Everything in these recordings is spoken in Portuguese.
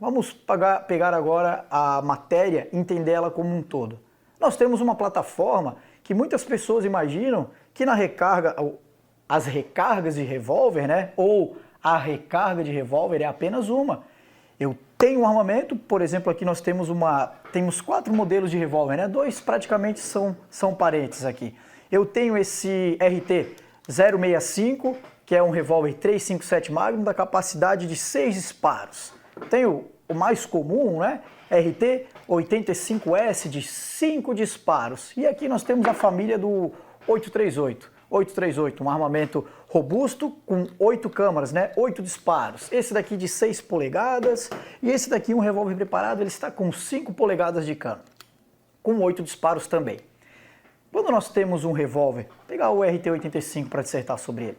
Vamos pegar agora a matéria e entender ela como um todo. Nós temos uma plataforma que muitas pessoas imaginam que na recarga, as recargas de revólver, né, ou a recarga de revólver é apenas uma. Eu tenho um armamento, por exemplo, aqui nós temos 4 modelos de revólver, né? 2 praticamente são parentes aqui. Eu tenho esse RT 065, que é um revólver 357 Magnum da capacidade de 6 disparos. Tenho o mais comum, né? RT 85S de 5 disparos. E aqui nós temos a família do 838, um armamento robusto com 8 câmaras, né? 8 disparos. Esse daqui de 6 polegadas e esse daqui, um revólver preparado, ele está com 5 polegadas de cano, com 8 disparos também. Quando nós temos um revólver, vou pegar o RT-85 para dissertar sobre ele.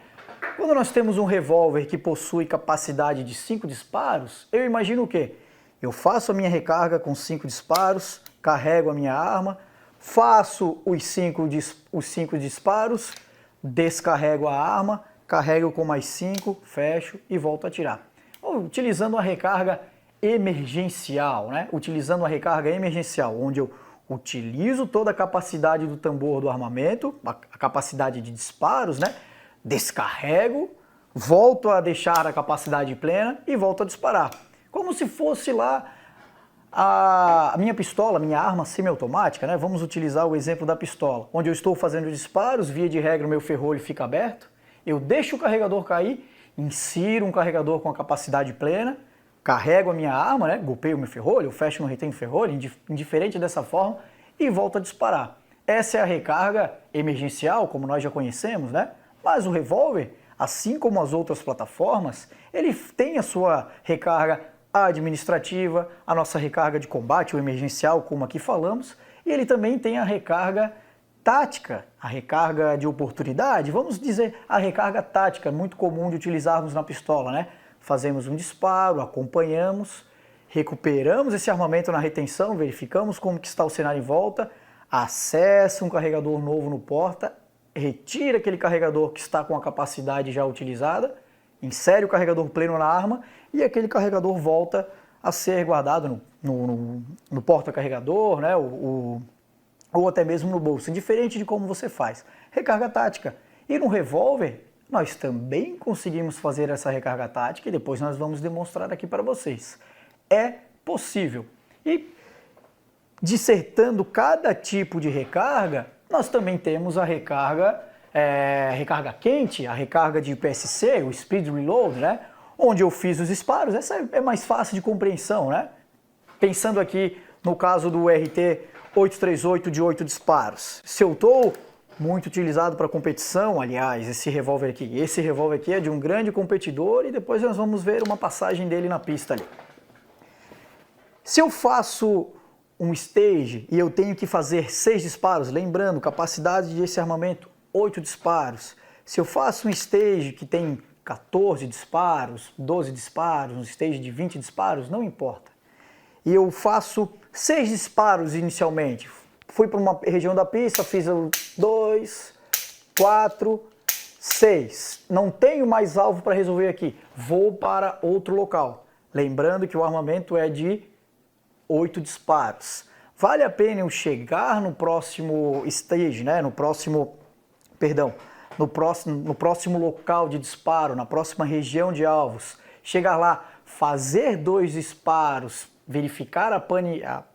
Quando nós temos um revólver que possui capacidade de 5 disparos, eu imagino o quê? Eu faço a minha recarga com 5 disparos, carrego a minha arma, faço os 5 disparos, descarrego a arma, carrego com mais 5, fecho e volto a atirar. Utilizando a recarga emergencial, né? Utilizando a recarga emergencial, onde eu utilizo toda a capacidade do tambor do armamento, a capacidade de disparos, né? Descarrego, volto a deixar a capacidade plena e volto a disparar. Como se fosse lá a minha pistola, minha arma semiautomática, né? Vamos utilizar o exemplo da pistola, onde eu estou fazendo disparos, via de regra o meu ferrolho fica aberto, eu deixo o carregador cair, insiro um carregador com a capacidade plena, carrego a minha arma, né? Golpeio o meu ferrolho, eu fecho no retém ferrolho, indiferente dessa forma, e volto a disparar. Essa é a recarga emergencial, como nós já conhecemos, né? Mas o revólver, assim como as outras plataformas, ele tem a sua recarga administrativa, a nossa recarga de combate, o emergencial, como aqui falamos, e ele também tem a recarga tática, a recarga de oportunidade, vamos dizer a recarga tática, muito comum de utilizarmos na pistola, né? Fazemos um disparo, acompanhamos, recuperamos esse armamento na retenção, verificamos como que está o cenário em volta, acessa um carregador novo no porta, retira aquele carregador que está com a capacidade já utilizada, insere o carregador pleno na arma e aquele carregador volta a ser guardado no porta-carregador, né, ou até mesmo no bolso, indiferente de como você faz. Recarga tática. E no revólver, nós também conseguimos fazer essa recarga tática e depois nós vamos demonstrar aqui para vocês. É possível. E dissertando cada tipo de recarga, nós também temos a recarga quente, a recarga de PSC, o Speed Reload, né? Onde eu fiz os disparos. Essa é mais fácil de compreensão, né? Pensando aqui no caso do RT-838 de 8 disparos. Se eu estou muito utilizado para competição, aliás, esse revólver aqui é de um grande competidor e depois nós vamos ver uma passagem dele na pista ali. Se eu faço um stage e eu tenho que fazer 6 disparos, lembrando, capacidade desse armamento, 8 disparos. Se eu faço um stage que tem 14 disparos, 12 disparos, um stage de 20 disparos, não importa. E eu faço 6 disparos inicialmente. Fui para uma região da pista, fiz 2, 4, 6. Não tenho mais alvo para resolver aqui. Vou para outro local. Lembrando que o armamento é de 8 disparos. Vale a pena eu chegar no próximo stage, né? No próximo local de disparo, na próxima região de alvos, chegar lá, fazer 2 disparos, verificar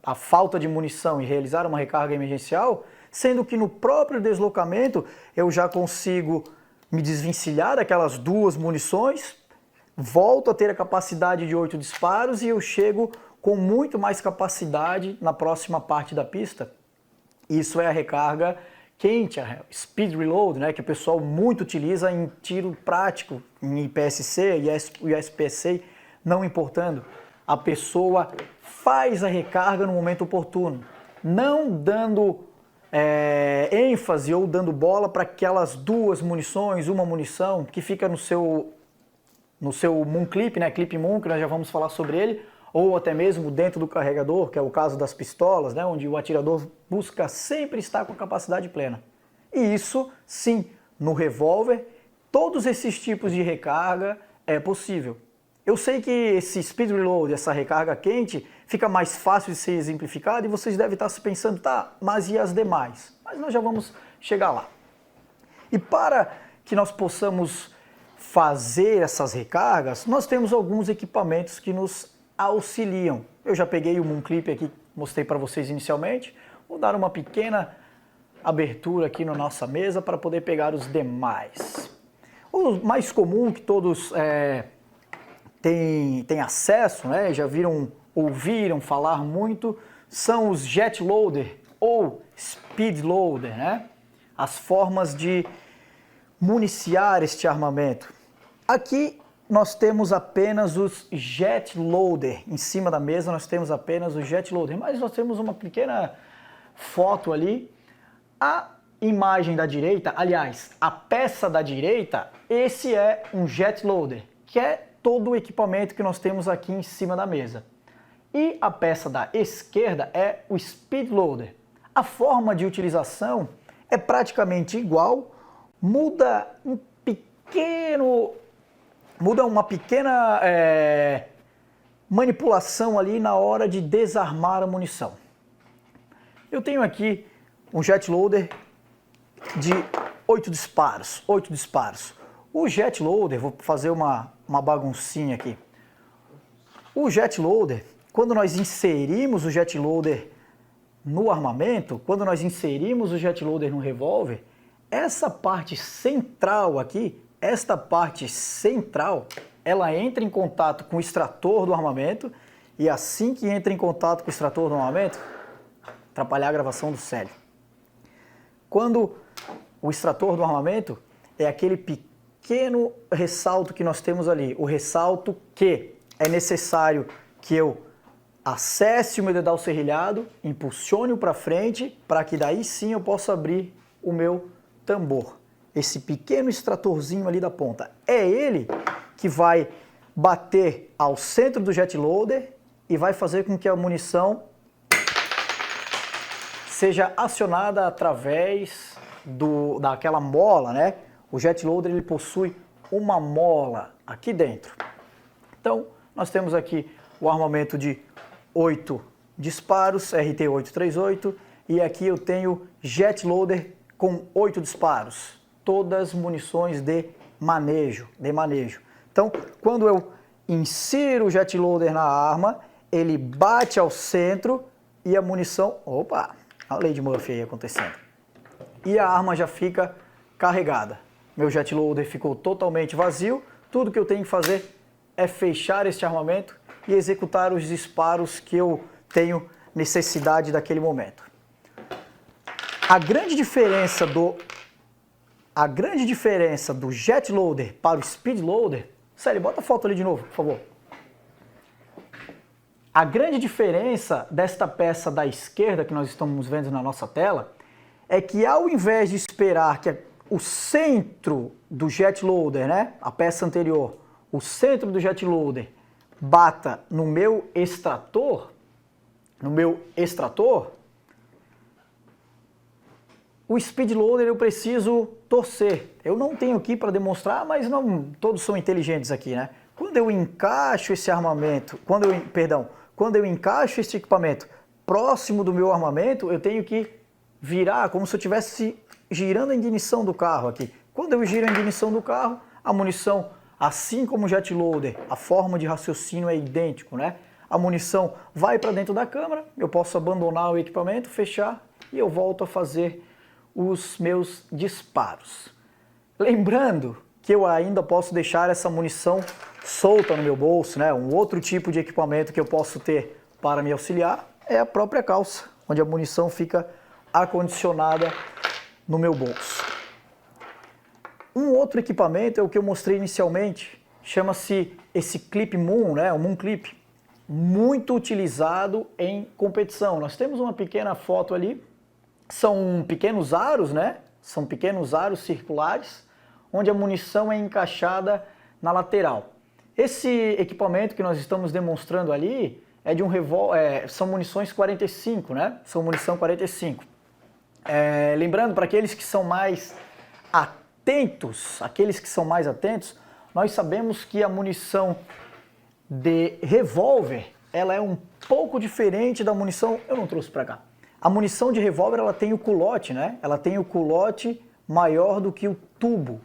a falta de munição e realizar uma recarga emergencial, sendo que no próprio deslocamento eu já consigo me desvencilhar daquelas 2 munições, volto a ter a capacidade de 8 disparos e eu chego com muito mais capacidade na próxima parte da pista. Isso é a recarga quente, a Speed Reload, né, que o pessoal muito utiliza em tiro prático, em IPSC e SPSC, não importando. A pessoa faz a recarga no momento oportuno, não dando ênfase ou dando bola para aquelas 2 munições, uma munição que fica no seu Moon Clip, né, Clip Moon, que nós já vamos falar sobre ele, ou até mesmo dentro do carregador, que é o caso das pistolas, né, onde o atirador busca sempre estar com a capacidade plena. E isso, sim, no revólver, todos esses tipos de recarga é possível. Eu sei que esse speed reload, essa recarga quente, fica mais fácil de ser exemplificado e vocês devem estar se pensando, tá, mas e as demais? Mas nós já vamos chegar lá. E para que nós possamos fazer essas recargas, nós temos alguns equipamentos que nos auxiliam. Eu já peguei o Moonclip aqui, mostrei para vocês inicialmente. Vou dar uma pequena abertura aqui na nossa mesa para poder pegar os demais. O mais comum que todos têm acesso, né, já ouviram falar muito, são os jet loader ou speed loader, né? As formas de municiar este armamento. Aqui nós temos apenas os jet loader, em cima da mesa nós temos apenas o jet loader, mas nós temos uma pequena foto ali. A imagem da direita, aliás, a peça da direita, esse é um jet loader, que é todo o equipamento que nós temos aqui em cima da mesa. E a peça da esquerda é o speed loader. A forma de utilização é praticamente igual, muda uma pequena manipulação ali na hora de desarmar a munição. Eu tenho aqui um jet loader de 8 disparos. O jet loader, vou fazer uma baguncinha aqui. O jet loader, quando nós inserimos o jet loader no armamento, quando nós inserimos o jet loader no revólver, essa parte central aqui, ela entra em contato com o extrator do armamento e assim que entra em contato com o extrator do armamento, atrapalhar a gravação do Célio. Quando o extrator do armamento é aquele pequeno ressalto que nós temos ali, o ressalto que é necessário que eu acesse o meu dedal serrilhado, impulsione-o para frente, para que daí sim eu possa abrir o meu tambor. Esse pequeno extratorzinho ali da ponta, é ele que vai bater ao centro do jet loader e vai fazer com que a munição seja acionada através daquela mola, né? O jet loader ele possui uma mola aqui dentro. Então, nós temos aqui o armamento de 8 disparos, RT-838, e aqui eu tenho jet loader com 8 disparos, todas munições de manejo. Então, quando eu insiro o jet loader na arma, ele bate ao centro e a munição... Opa! A lei de Murphy aí acontecendo. E a arma já fica carregada. Meu jet loader ficou totalmente vazio. Tudo que eu tenho que fazer é fechar este armamento e executar os disparos que eu tenho necessidade daquele momento. A grande diferença do jet loader para o speed loader... Sério, bota a foto ali de novo, por favor. A grande diferença desta peça da esquerda que nós estamos vendo na nossa tela é que ao invés de esperar que o centro do jet loader, né, a peça anterior, o centro do jet loader bata no meu extrator, o speed loader eu preciso torcer. Eu não tenho aqui para demonstrar, mas não todos são inteligentes aqui, né? Quando eu encaixo esse armamento, quando eu encaixo esse equipamento próximo do meu armamento, eu tenho que virar como se eu estivesse girando a ignição do carro aqui. Quando eu giro a ignição do carro, a munição, assim como o jet loader, a forma de raciocínio é idêntico, né? A munição vai para dentro da câmara, eu posso abandonar o equipamento, fechar e eu volto a fazer os meus disparos. Lembrando que eu ainda posso deixar essa munição solta no meu bolso, né? Um outro tipo de equipamento que eu posso ter para me auxiliar é a própria calça, onde a munição fica acondicionada no meu bolso. Um outro equipamento é o que eu mostrei inicialmente, chama-se esse Clip Moon, né? O Moon Clip, muito utilizado em competição. Nós temos uma pequena foto ali, são pequenos aros, né? São pequenos aros circulares, onde a munição é encaixada na lateral. Esse equipamento que nós estamos demonstrando ali é de um revólver, são munições 45, né? São munição 45. Lembrando, para aqueles que são mais atentos, nós sabemos que a munição de revólver, ela é um pouco diferente da munição, eu não trouxe para cá. A munição de revólver, ela tem o culote, né? Ela tem o culote maior do que o tubo,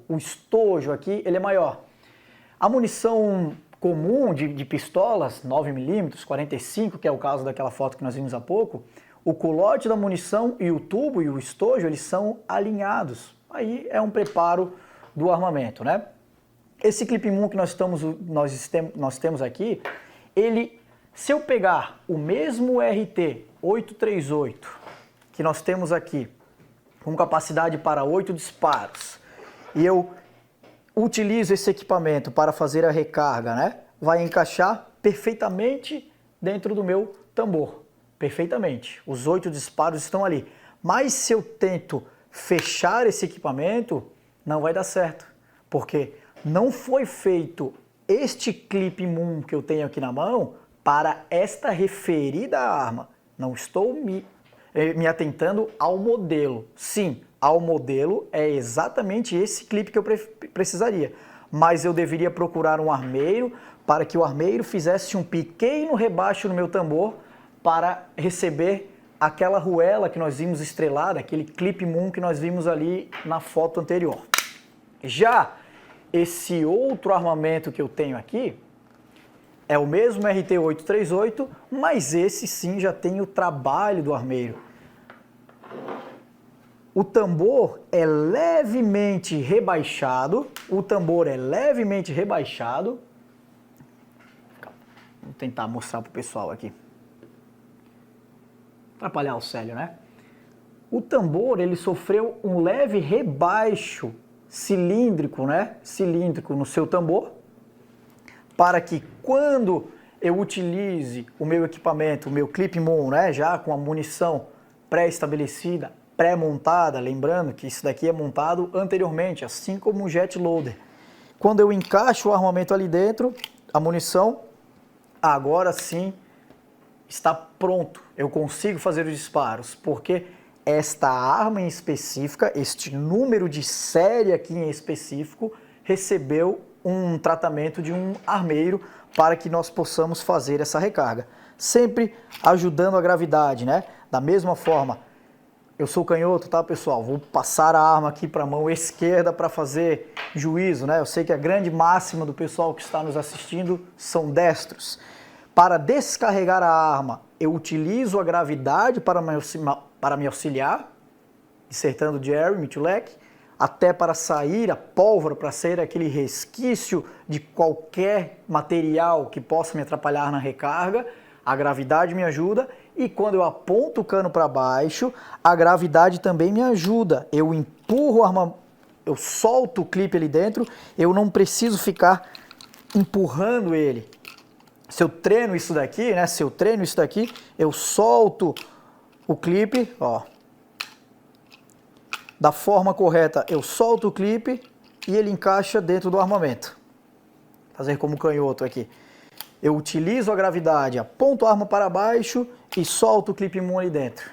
o estojo aqui, ele é maior. A munição comum de pistolas, 9mm, 45, que é o caso daquela foto que nós vimos há pouco, o culote da munição e o tubo e o estojo, eles são alinhados. Aí é um preparo do armamento, né? Esse Clip Moon que nós temos aqui, ele, se eu pegar o mesmo RT 838 que nós temos aqui, com capacidade para 8 disparos, e eu utilizo esse equipamento para fazer a recarga, né? Vai encaixar perfeitamente dentro do meu tambor. Perfeitamente. Os 8 disparos estão ali. Mas se eu tento fechar esse equipamento, não vai dar certo. Porque não foi feito este Clip Moon que eu tenho aqui na mão para esta referida arma. Não estou me atentando ao modelo. Sim, ao modelo é exatamente esse clipe que eu precisaria. Mas eu deveria procurar um armeiro para que o armeiro fizesse um pequeno rebaixo no meu tambor para receber aquela arruela que nós vimos estrelada, aquele Clip Moon que nós vimos ali na foto anterior. Já esse outro armamento que eu tenho aqui é o mesmo RT-838, mas esse sim já tem o trabalho do armeiro. O tambor é levemente rebaixado, Vou tentar mostrar para o pessoal aqui. Atrapalhar o Célio, né? O tambor, ele sofreu um leve rebaixo cilíndrico, né? Cilíndrico no seu tambor, para que quando eu utilize o meu equipamento, o meu Clip Moon, né? Já com a munição pré-estabelecida, pré-montada, lembrando que isso daqui é montado anteriormente, assim como o Jet Loader. Quando eu encaixo o armamento ali dentro, a munição, agora sim está pronto. Eu consigo fazer os disparos, porque esta arma em específica, este número de série aqui em específico, recebeu um tratamento de um armeiro para que nós possamos fazer essa recarga. Sempre ajudando a gravidade, né? Da mesma forma, eu sou canhoto, tá, pessoal? Vou passar a arma aqui para a mão esquerda para fazer juízo, né? Eu sei que a grande máxima do pessoal que está nos assistindo são destros. Para descarregar a arma, eu utilizo a gravidade para me auxiliar, insertando o Jerry, Mitulek, até para sair a pólvora, para sair aquele resquício de qualquer material que possa me atrapalhar na recarga. A gravidade me ajuda, e quando eu aponto o cano para baixo, a gravidade também me ajuda. Eu empurro o arma, eu solto o clipe ali dentro, eu não preciso ficar empurrando ele. Se eu treino isso daqui, né? Eu solto o clipe, ó. Da forma correta, eu solto o clipe e ele encaixa dentro do armamento. Fazer como canhoto aqui. Eu utilizo a gravidade, aponto a arma para baixo e solto o Clip Moon ali dentro.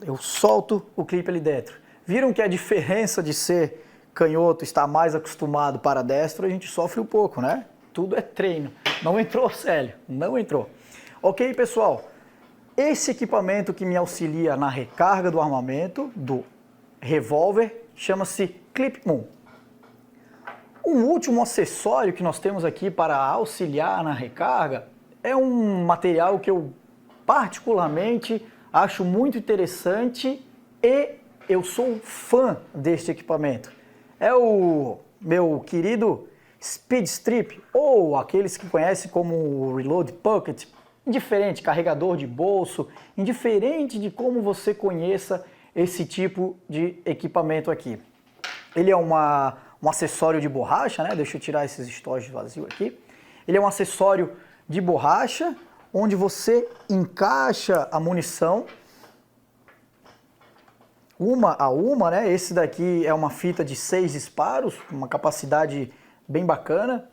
Eu solto o clipe ali dentro. Viram que a diferença de ser canhoto, estar mais acostumado para destro, a gente sofre um pouco, né? Tudo é treino. Não entrou, Célio? Não entrou. Ok, pessoal? Esse equipamento que me auxilia na recarga do armamento, do revólver, chama-se Clip Moon. Um último acessório que nós temos aqui para auxiliar na recarga é um material que eu particularmente acho muito interessante e eu sou fã deste equipamento. É o meu querido Speed Strip, ou aqueles que conhecem como Reload Pocket, indiferente, carregador de bolso, indiferente de como você conheça esse tipo de equipamento aqui. Ele é um acessório de borracha, né? Deixa eu tirar esses estojos vazios aqui. Ele é um acessório de borracha, onde você encaixa a munição uma a uma, né? Esse daqui é uma fita de 6 disparos, uma capacidade bem bacana.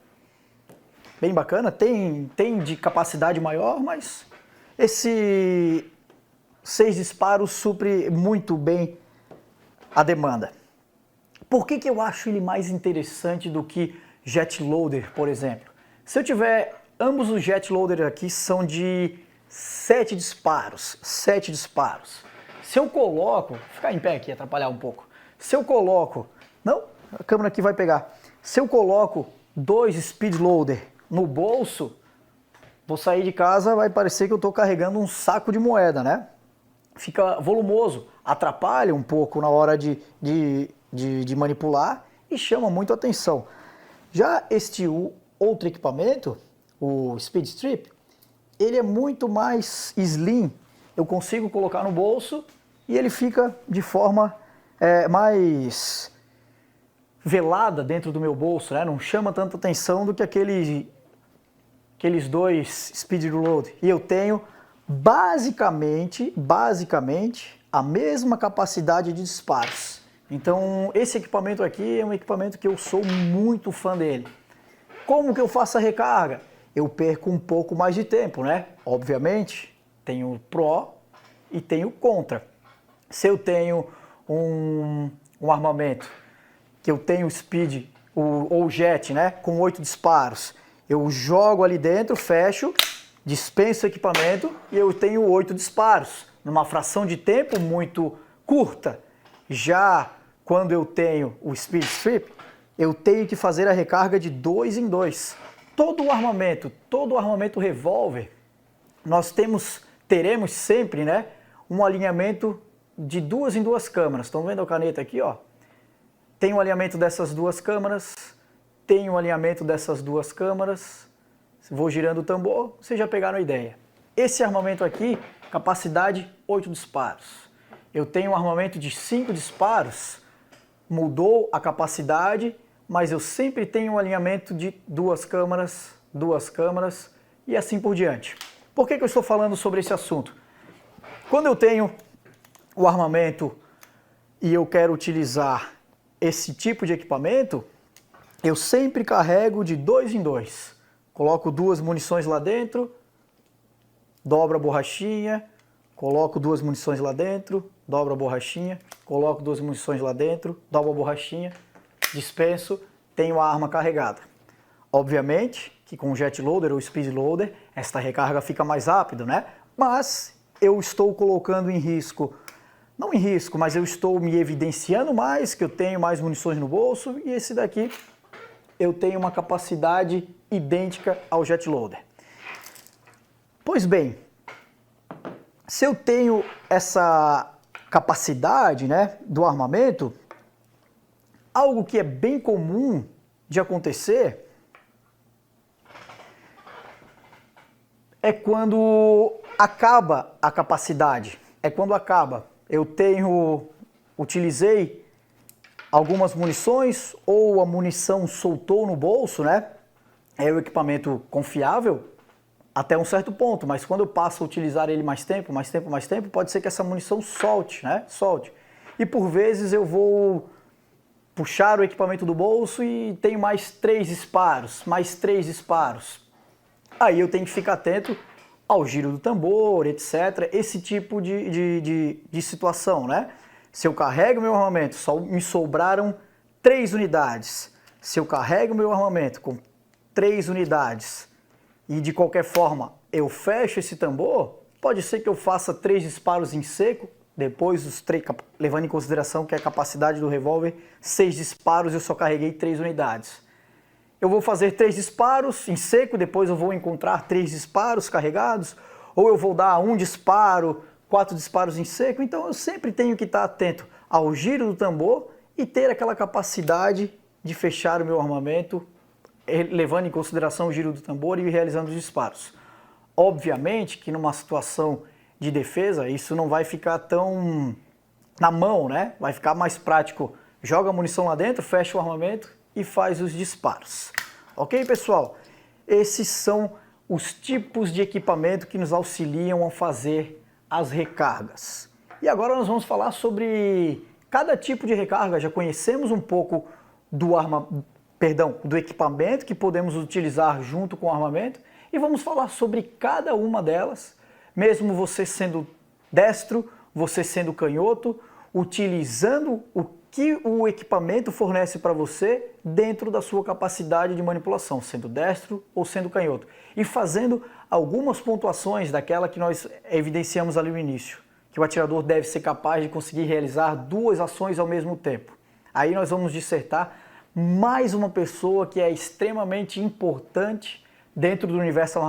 Bem bacana, tem de capacidade maior, mas esse 6 disparos supre muito bem a demanda. Por que eu acho ele mais interessante do que Jet Loader, por exemplo? Se eu tiver, ambos os jet loaders aqui são de 7 disparos, 7 disparos. Se eu coloco, vou ficar em pé aqui, atrapalhar um pouco. Se eu coloco, não, a câmera aqui vai pegar. Se eu coloco 2 speed loader no bolso, vou sair de casa, vai parecer que eu estou carregando um saco de moeda, né? Fica volumoso, atrapalha um pouco na hora de manipular e chama muito atenção. Já este outro equipamento, o Speed Strip, ele é muito mais slim. Eu consigo colocar no bolso e ele fica de forma mais velada dentro do meu bolso, né? Não chama tanta atenção do que aqueles 2 Speed Load. E eu tenho basicamente a mesma capacidade de disparos. Então esse equipamento aqui é um equipamento que eu sou muito fã dele. Como que eu faço a recarga? Eu perco um pouco mais de tempo, né? Obviamente, tenho o Pro e tenho o Contra. Se eu tenho um armamento que eu tenho Speed ou Jet, né, com 8 disparos, eu jogo ali dentro, fecho, dispenso o equipamento e eu tenho 8 disparos, numa fração de tempo muito curta. Já quando eu tenho o Speed Strip, eu tenho que fazer a recarga de 2 em 2. Todo o armamento revólver, nós teremos sempre, né, um alinhamento de 2 em 2 câmaras. Estão vendo a caneta aqui, ó? Tem um alinhamento dessas 2 câmaras, tem um alinhamento dessas 2 câmaras. Vou girando o tambor, vocês já pegaram a ideia. Esse armamento aqui, capacidade 8 disparos. Eu tenho um armamento de 5 disparos, mudou a capacidade, mas eu sempre tenho um alinhamento de 2 câmaras e assim por diante. Por que eu estou falando sobre esse assunto? Quando eu tenho o armamento e eu quero utilizar esse tipo de equipamento, eu sempre carrego de 2 em 2. Coloco 2 munições lá dentro, dobro a borrachinha, coloco 2 munições lá dentro, dobro a borrachinha, coloco 2 munições lá dentro, dobro a borrachinha, dispenso, tenho a arma carregada. Obviamente que com o jet loader ou speed loader, esta recarga fica mais rápido, né? Mas eu estou colocando em risco, não em risco, mas eu estou me evidenciando mais, que eu tenho mais munições no bolso, e esse daqui eu tenho uma capacidade idêntica ao jet loader. Pois bem, se eu tenho essa capacidade, né, do armamento, algo que é bem comum de acontecer é quando acaba a capacidade. Eu utilizei algumas munições ou a munição soltou no bolso, né? É um equipamento confiável até um certo ponto, mas quando eu passo a utilizar ele mais tempo, pode ser que essa munição solte, né? Solte. E por vezes eu vou puxar o equipamento do bolso e tenho mais 3 disparos. Aí eu tenho que ficar atento ao giro do tambor, etc. Esse tipo de situação, né? Se eu carrego meu armamento, só me sobraram 3 unidades. Se eu carrego meu armamento com 3 unidades e de qualquer forma eu fecho esse tambor, pode ser que eu faça 3 disparos em seco, depois os 3, levando em consideração que a capacidade do revólver, 6 disparos, eu só carreguei 3 unidades. Eu vou fazer 3 disparos em seco, depois eu vou encontrar 3 disparos carregados, ou eu vou dar 1 disparo, 4 disparos em seco. Então eu sempre tenho que estar atento ao giro do tambor e ter aquela capacidade de fechar o meu armamento, levando em consideração o giro do tambor e realizando os disparos. Obviamente que numa situação de defesa, isso não vai ficar tão na mão, né? Vai ficar mais prático. Joga a munição lá dentro, fecha o armamento e faz os disparos. Ok, pessoal? Esses são os tipos de equipamento que nos auxiliam a fazer as recargas. E agora nós vamos falar sobre cada tipo de recarga. Já conhecemos um pouco do equipamento que podemos utilizar junto com o armamento e vamos falar sobre cada uma delas, mesmo você sendo destro, você sendo canhoto, utilizando que o equipamento fornece para você dentro da sua capacidade de manipulação, sendo destro ou sendo canhoto. E fazendo algumas pontuações daquela que nós evidenciamos ali no início, que o atirador deve ser capaz de conseguir realizar 2 ações ao mesmo tempo. Aí nós vamos dissertar mais uma pessoa que é extremamente importante dentro do universo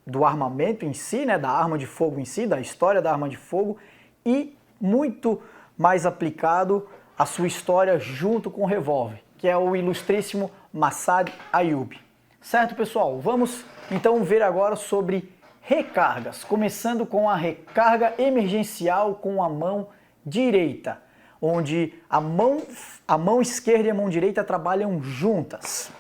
do armamento em si, né, da arma de fogo em si, da história da arma de fogo, e muito mais aplicado à sua história junto com o revólver, que é o ilustríssimo Massad Ayoob. Certo, pessoal? Vamos então ver agora sobre recargas, começando com a recarga emergencial com a mão direita, onde a mão esquerda e a mão direita trabalham juntas.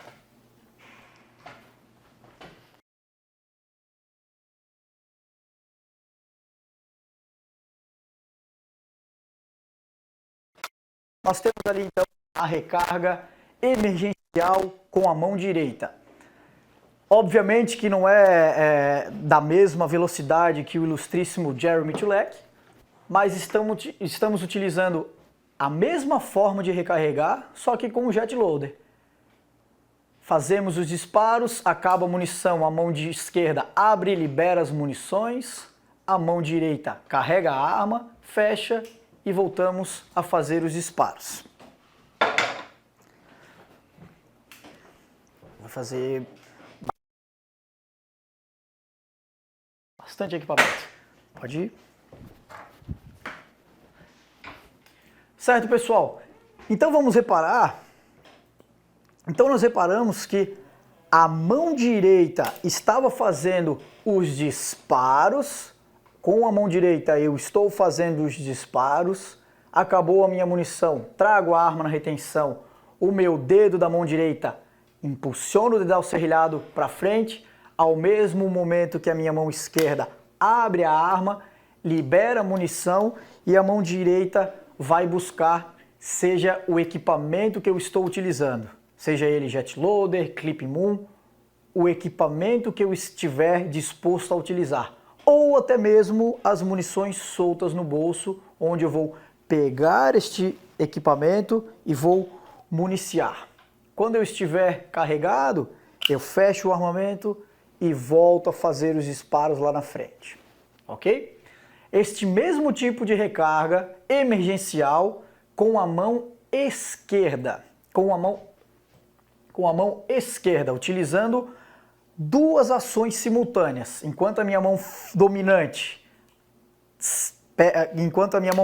Nós temos ali então a recarga emergencial com a mão direita. Obviamente que não é da mesma velocidade que o ilustríssimo Jeremy Tulek, mas estamos utilizando a mesma forma de recarregar, só que com o jet loader. Fazemos os disparos, acaba a munição, a mão de esquerda abre e libera as munições, a mão direita carrega a arma, fecha e voltamos a fazer os disparos. Vou fazer bastante equipamento. Pode ir. Certo, pessoal? Então vamos reparar. Então nós reparamos que a mão direita estava fazendo os disparos. Com a mão direita eu estou fazendo os disparos, acabou a minha munição, trago a arma na retenção, o meu dedo da mão direita impulsiona o dedal serrilhado para frente, ao mesmo momento que a minha mão esquerda abre a arma, libera a munição e a mão direita vai buscar, seja o equipamento que eu estou utilizando, seja ele jet loader, clip moon, o equipamento que eu estiver disposto a utilizar. Ou até mesmo as munições soltas no bolso, onde eu vou pegar este equipamento e vou municiar. Quando eu estiver carregado, eu fecho o armamento e volto a fazer os disparos lá na frente, ok? Este mesmo tipo de recarga emergencial com a mão esquerda, com a mão esquerda, utilizando 2 ações simultâneas, enquanto a minha mão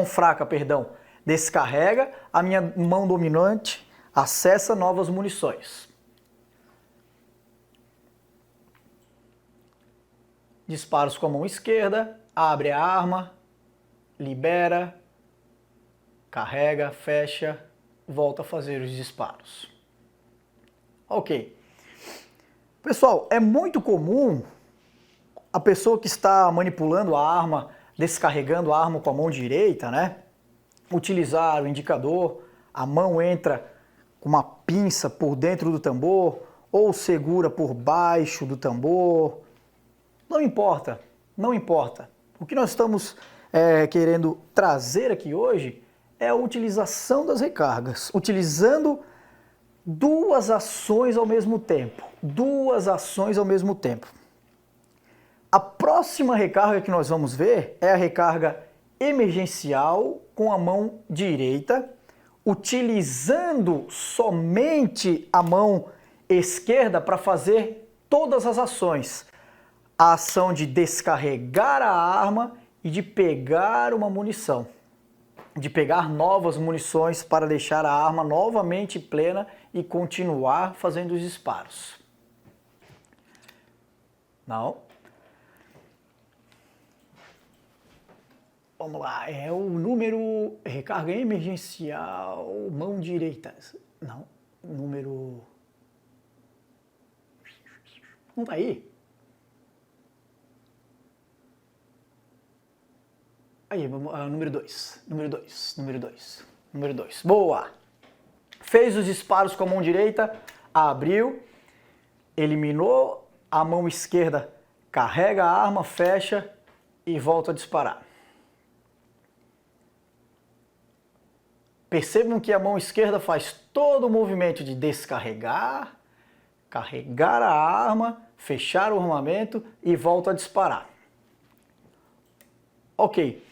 fraca, descarrega, a minha mão dominante acessa novas munições. Disparos com a mão esquerda, abre a arma, libera, carrega, fecha, volta a fazer os disparos. Ok. Pessoal, é muito comum a pessoa que está manipulando a arma, descarregando a arma com a mão direita, né? Utilizar o indicador, a mão entra com uma pinça por dentro do tambor ou segura por baixo do tambor. Não importa, não importa. O que nós estamos querendo trazer aqui hoje é a utilização das recargas, utilizando 2 ações ao mesmo tempo. 2 ações ao mesmo tempo. A próxima recarga que nós vamos ver é a recarga emergencial com a mão direita, utilizando somente a mão esquerda para fazer todas as ações. A ação de descarregar a arma e de pegar uma munição. De pegar novas munições para deixar a arma novamente plena e continuar fazendo os disparos. Não. Vamos lá, é o número recarga emergencial, mão direita. Não, número... Não tá aí? Aí, número 2, número 2, número 2, número 2. Boa! Fez os disparos com a mão direita, abriu, eliminou, a mão esquerda carrega a arma, fecha e volta a disparar. Percebam que a mão esquerda faz todo o movimento de descarregar, carregar a arma, fechar o armamento e volta a disparar. Ok.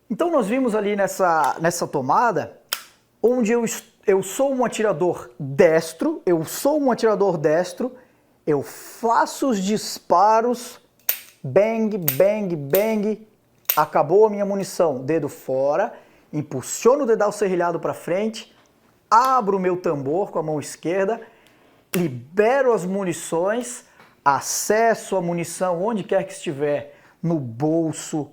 Então nós vimos ali nessa tomada, onde eu sou um atirador destro, eu faço os disparos, bang, bang, bang, acabou a minha munição, dedo fora, impulsiono o dedal serrilhado para frente, abro o meu tambor com a mão esquerda, libero as munições, acesso a munição onde quer que estiver, no bolso,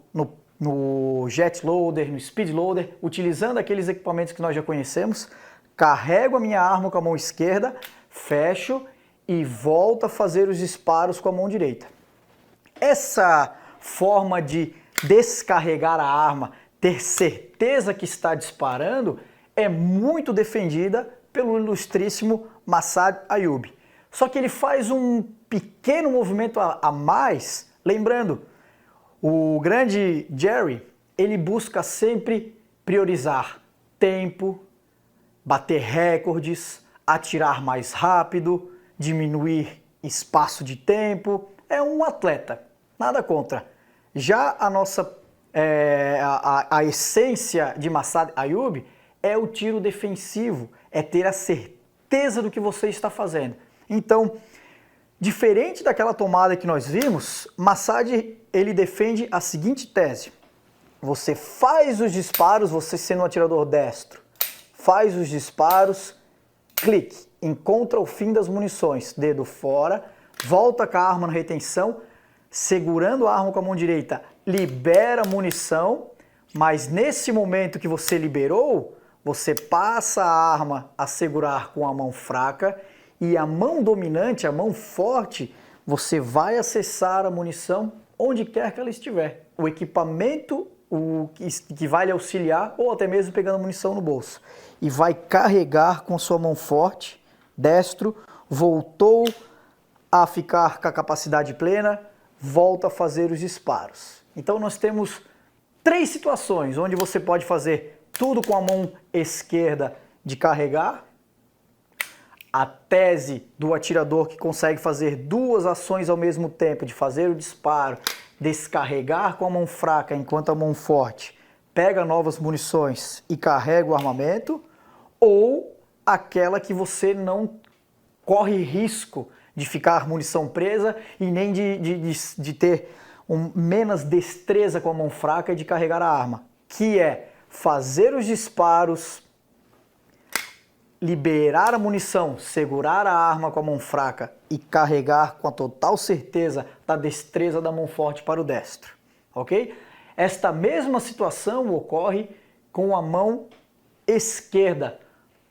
no jet loader, no speed loader, utilizando aqueles equipamentos que nós já conhecemos, carrego a minha arma com a mão esquerda, fecho e volto a fazer os disparos com a mão direita. Essa forma de descarregar a arma, ter certeza que está disparando, é muito defendida pelo ilustríssimo Massad Ayoob. Só que ele faz um pequeno movimento a mais, lembrando, o grande Jerry, ele busca sempre priorizar tempo, bater recordes, atirar mais rápido, diminuir espaço de tempo. É um atleta, nada contra. Já a nossa a essência de Massad Ayoob é o tiro defensivo, é ter a certeza do que você está fazendo. Então, diferente daquela tomada que nós vimos, Massad ele defende a seguinte tese: você faz os disparos, você sendo um atirador destro, faz os disparos, clique, encontra o fim das munições, dedo fora, volta com a arma na retenção, segurando a arma com a mão direita, libera a munição, mas nesse momento que você liberou, você passa a arma a segurar com a mão fraca e a mão dominante, a mão forte, você vai acessar a munição onde quer que ela estiver. O equipamento que vai lhe auxiliar ou até mesmo pegando munição no bolso. E vai carregar com sua mão forte, destro, voltou a ficar com a capacidade plena, volta a fazer os disparos. Então nós temos 3 situações onde você pode fazer tudo com a mão esquerda de carregar, a tese do atirador que consegue fazer 2 ações ao mesmo tempo, de fazer o disparo, descarregar com a mão fraca enquanto a mão forte pega novas munições e carrega o armamento, ou aquela que você não corre risco de ficar munição presa e nem de ter menos destreza com a mão fraca e de carregar a arma, que é fazer os disparos, liberar a munição, segurar a arma com a mão fraca e carregar com a total certeza da destreza da mão forte para o destro, ok? Esta mesma situação ocorre com a mão esquerda.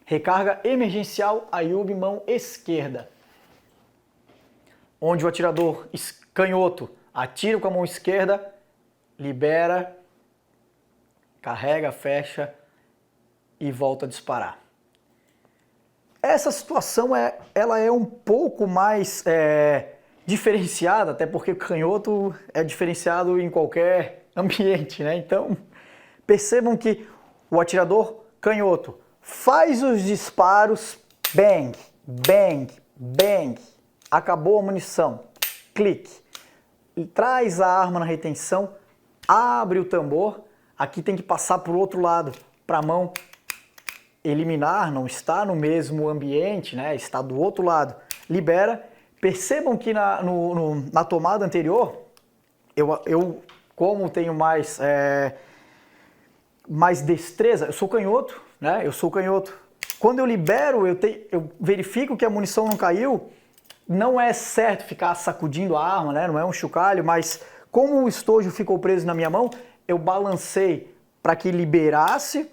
Recarga emergencial Ayoob mão esquerda, onde o atirador canhoto atira com a mão esquerda, libera, carrega, fecha e volta a disparar. Essa situação ela é um pouco mais diferenciada, até porque o canhoto é diferenciado em qualquer ambiente, né? Então, percebam que o atirador canhoto faz os disparos, bang, bang, bang, acabou a munição, clique, e traz a arma na retenção, abre o tambor, aqui tem que passar para o outro lado, para a mão eliminar, não está no mesmo ambiente, né? Está do outro lado, libera. Percebam que na tomada anterior, eu como tenho mais destreza, eu sou canhoto, né? Eu sou canhoto. Quando eu libero, eu verifico que a munição não caiu, não é certo ficar sacudindo a arma, né? Não é um chocalho, mas como o estojo ficou preso na minha mão, eu balancei para que liberasse.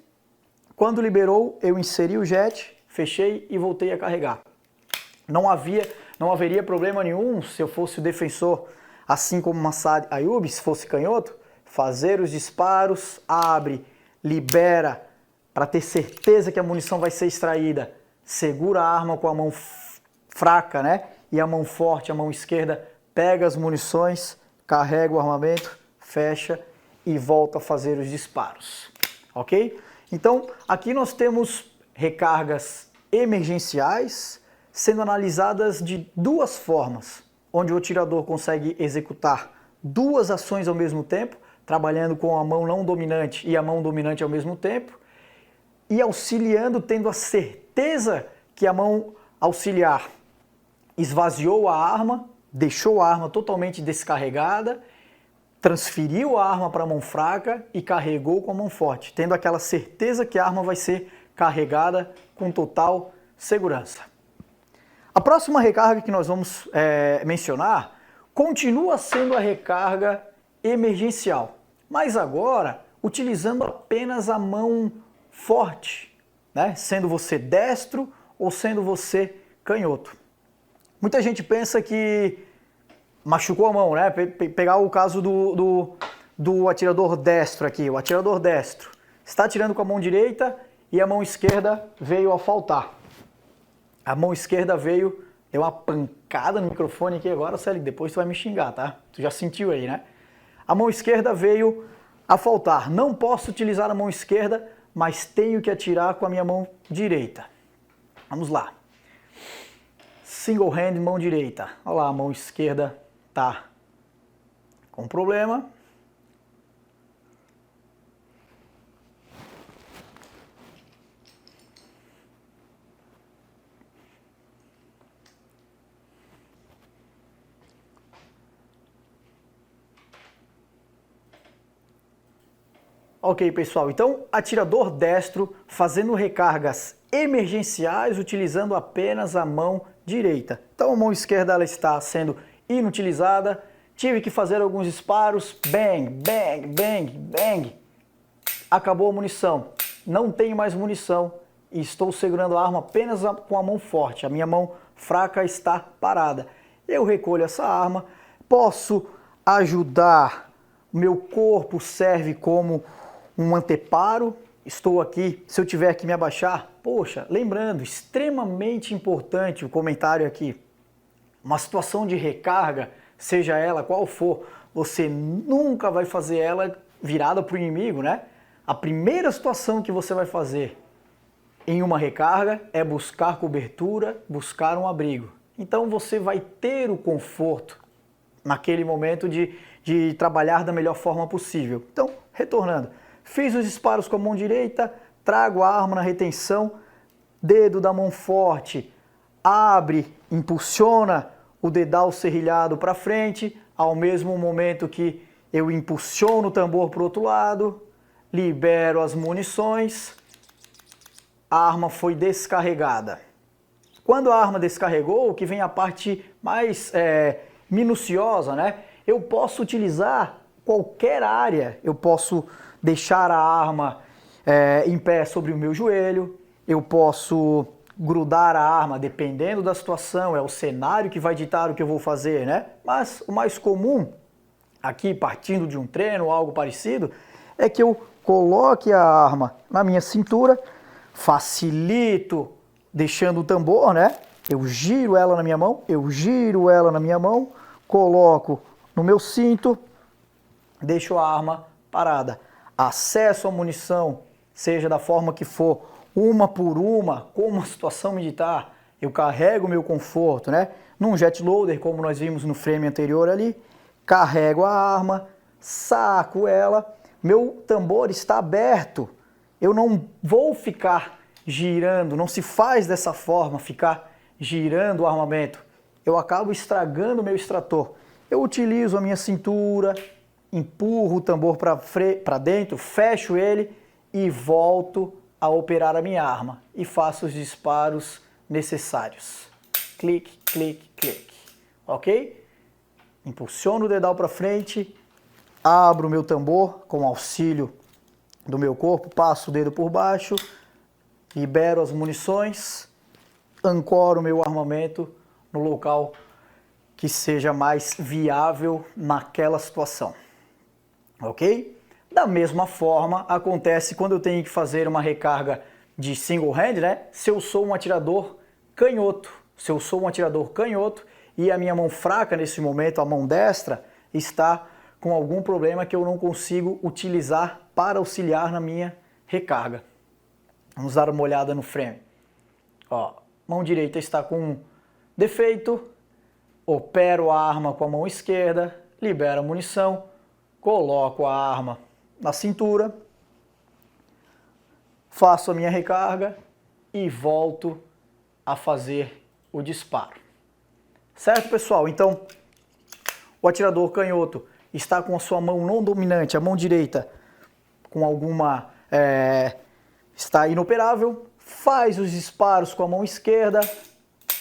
Quando liberou, eu inseri o jet, fechei e voltei a carregar. Não haveria problema nenhum se eu fosse o defensor, assim como Massad Ayoob, se fosse canhoto, fazer os disparos, abre, libera, para ter certeza que a munição vai ser extraída, segura a arma com a mão fraca, né? E a mão forte, a mão esquerda, pega as munições, carrega o armamento, fecha e volta a fazer os disparos, ok? Então, aqui nós temos recargas emergenciais sendo analisadas de duas formas, onde o atirador consegue executar duas ações ao mesmo tempo, trabalhando com a mão não dominante e a mão dominante ao mesmo tempo, e auxiliando, tendo a certeza que a mão auxiliar esvaziou a arma, deixou a arma totalmente descarregada, transferiu a arma para a mão fraca e carregou com a mão forte, tendo aquela certeza que a arma vai ser carregada com total segurança. A próxima recarga que nós vamos mencionar continua sendo a recarga emergencial, mas agora utilizando apenas a mão forte, né? Sendo você destro ou sendo você canhoto. Muita gente pensa que machucou a mão, né? Pegar o caso do atirador destro aqui, o atirador destro está atirando com a mão direita e a mão esquerda veio a faltar. A mão esquerda veio, deu uma pancada no microfone aqui agora, Célio, depois tu vai me xingar, tá? Tu já sentiu aí, né? A mão esquerda veio a faltar. Não posso utilizar a mão esquerda, mas tenho que atirar com a minha mão direita. Vamos lá. Single hand, mão direita. Olha lá, a mão esquerda tá com problema. Ok, pessoal, então atirador destro fazendo recargas emergenciais utilizando apenas a mão direita. Então a mão esquerda ela está sendo inutilizada, tive que fazer alguns disparos, bang, bang, bang, bang, acabou a munição, não tenho mais munição e estou segurando a arma apenas com a mão forte, a minha mão fraca está parada. Eu recolho essa arma, posso ajudar, meu corpo serve como um anteparo, estou aqui, se eu tiver que me abaixar, poxa, lembrando, extremamente importante o comentário aqui, uma situação de recarga, seja ela qual for, você nunca vai fazer ela virada para o inimigo, né? A primeira situação que você vai fazer em uma recarga é buscar cobertura, buscar um abrigo. Então você vai ter o conforto naquele momento de trabalhar da melhor forma possível. Então, retornando, fiz os disparos com a mão direita, trago a arma na retenção, dedo da mão forte, abre, impulsiona o dedal serrilhado para frente, ao mesmo momento que eu impulsiono o tambor para o outro lado, libero as munições, a arma foi descarregada. Quando a arma descarregou, que vem a parte mais minuciosa, né? Eu posso utilizar qualquer área, eu posso deixar a arma em pé sobre o meu joelho, eu posso grudar a arma, dependendo da situação, é o cenário que vai ditar o que eu vou fazer, né? Mas o mais comum, aqui partindo de um treino ou algo parecido, é que eu coloque a arma na minha cintura, facilito deixando o tambor, né? Eu giro ela na minha mão, coloco no meu cinto, deixo a arma parada. Acesso à munição, seja da forma que for, uma por uma, como a situação me ditar, eu carrego o meu conforto, né? Num jet loader, como nós vimos no frame anterior ali, carrego a arma, saco ela, meu tambor está aberto, eu não vou ficar girando, não se faz dessa forma, ficar girando o armamento, eu acabo estragando o meu extrator. Eu utilizo a minha cintura, empurro o tambor para dentro, fecho ele e volto a operar a minha arma e faço os disparos necessários. Clique, clique, clique. Ok? Impulsiono o dedal para frente, abro o meu tambor com auxílio do meu corpo, passo o dedo por baixo, libero as munições, ancoro o meu armamento no local que seja mais viável naquela situação. Ok? Da mesma forma, acontece quando eu tenho que fazer uma recarga de single hand, né? Se eu sou um atirador canhoto, e a minha mão fraca nesse momento, a mão destra, está com algum problema que eu não consigo utilizar para auxiliar na minha recarga. Vamos dar uma olhada no frame. Ó, mão direita está com defeito, opero a arma com a mão esquerda, libero a munição, coloco a arma na cintura, faço a minha recarga e volto a fazer o disparo. Certo, pessoal? Então, o atirador canhoto está com a sua mão não dominante, a mão direita, com alguma... está inoperável, faz os disparos com a mão esquerda,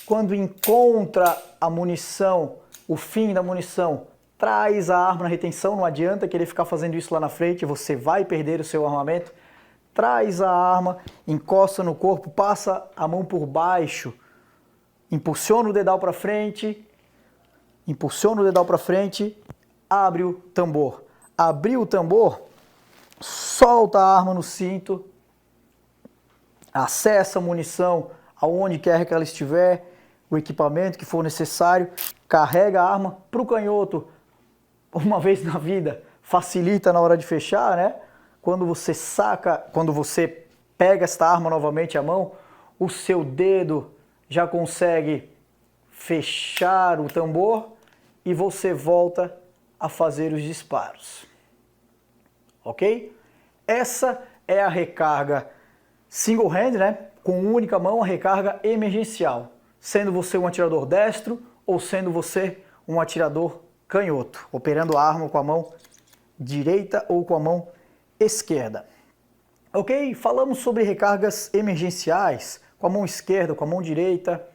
quando encontra a munição, o fim da munição, traz a arma na retenção, não adianta querer ficar fazendo isso lá na frente, você vai perder o seu armamento, traz a arma, encosta no corpo, passa a mão por baixo, impulsiona o dedal para frente, abre o tambor. Abriu o tambor, solta a arma no cinto, acessa a munição aonde quer que ela estiver, o equipamento que for necessário, carrega a arma para o canhoto. Uma vez na vida, facilita na hora de fechar, né? Quando você pega esta arma novamente à mão, o seu dedo já consegue fechar o tambor e você volta a fazer os disparos. Ok? Essa é a recarga single hand, né? Com única mão, a recarga emergencial. Sendo você um atirador destro ou sendo você um atirador canhoto, operando a arma com a mão direita ou com a mão esquerda. Ok? Falamos sobre recargas emergenciais com a mão esquerda, com a mão direita.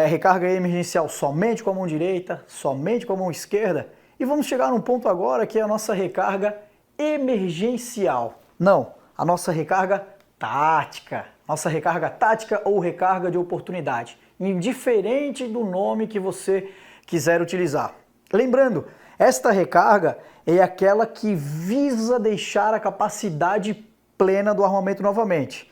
Recarga emergencial somente com a mão direita, somente com a mão esquerda. E vamos chegar num ponto agora que é a nossa recarga emergencial. Não, a nossa recarga tática. Nossa recarga tática ou recarga de oportunidade. Indiferente do nome que você quiser utilizar. Lembrando, esta recarga é aquela que visa deixar a capacidade plena do armamento novamente.